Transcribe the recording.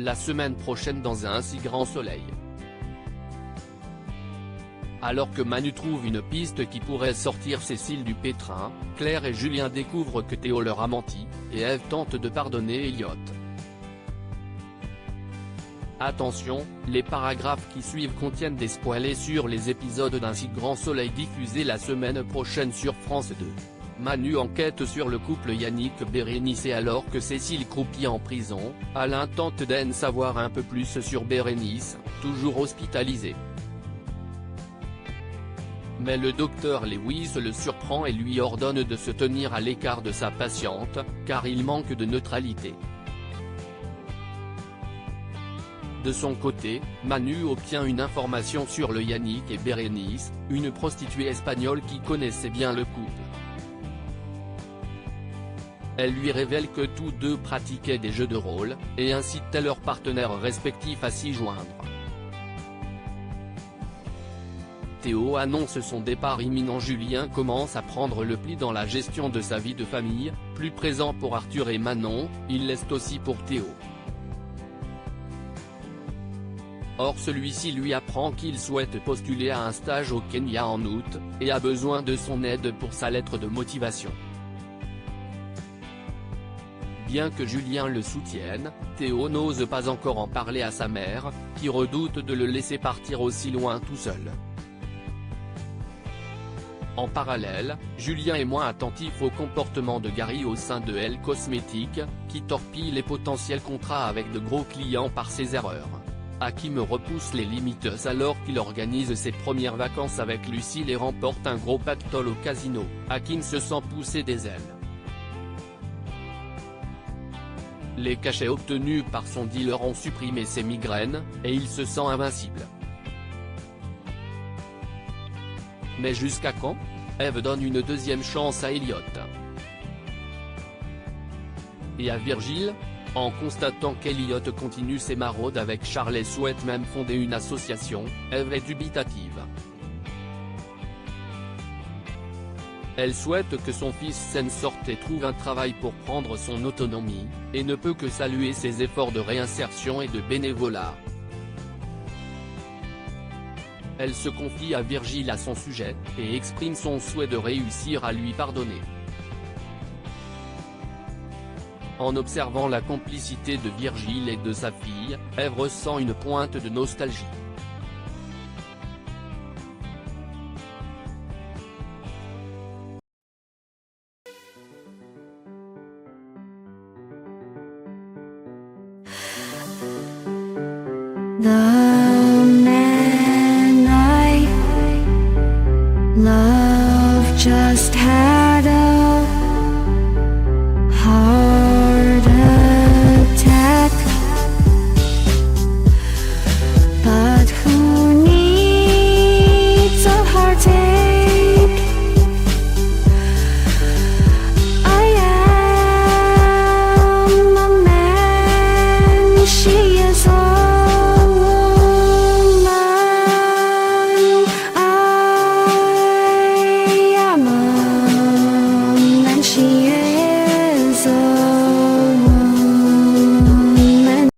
la semaine prochaine dans un si grand soleil. Alors que Manu trouve une piste qui pourrait sortir Cécile du pétrin, Claire et Julien découvrent que Théo leur a menti, et Ève tente de pardonner Elliot. Attention, les paragraphes qui suivent contiennent des spoilers sur les épisodes d'Un si grand soleil diffusés la semaine prochaine sur France 2. Manu enquête sur le couple Yannick-Bérénice et alors que Cécile croupit en prison, Alain tente d'en savoir un peu plus sur Bérénice, toujours hospitalisée. Mais le docteur Lewis le surprend et lui ordonne de se tenir à l'écart de sa patiente, car il manque de neutralité. De son côté, Manu obtient une information sur le Yannick et Bérénice, une prostituée espagnole qui connaissait bien le couple. Elle lui révèle que tous deux pratiquaient des jeux de rôle, et incitaient leurs partenaires respectifs à s'y joindre. Théo annonce son départ imminent. Julien commence à prendre le pli dans la gestion de sa vie de famille, plus présent pour Arthur et Manon, il l'est aussi pour Théo. Or celui-ci lui apprend qu'il souhaite postuler à un stage au Kenya en août, et a besoin de son aide pour sa lettre de motivation. Bien que Julien le soutienne, Théo n'ose pas encore en parler à sa mère, qui redoute de le laisser partir aussi loin tout seul. En parallèle, Julien est moins attentif au comportement de Gary au sein de Elle Cosmétiques, qui torpille les potentiels contrats avec de gros clients par ses erreurs. Hakim repousse les limites alors qu'il organise ses premières vacances avec Lucille et remporte un gros pactole au casino. Hakim se sent pousser des ailes. Les cachets obtenus par son dealer ont supprimé ses migraines, et il se sent invincible. Mais jusqu'à quand? Ève donne une deuxième chance à Elliot. Et à Virgile? En constatant qu'Elliot continue ses maraudes avec Charles et souhaite même fonder une association, Ève est dubitative. Elle souhaite que son fils s'en sorte et trouve un travail pour prendre son autonomie, et ne peut que saluer ses efforts de réinsertion et de bénévolat. Elle se confie à Virgile à son sujet, et exprime son souhait de réussir à lui pardonner. En observant la complicité de Virgile et de sa fille, Ève ressent une pointe de nostalgie. The man I love just had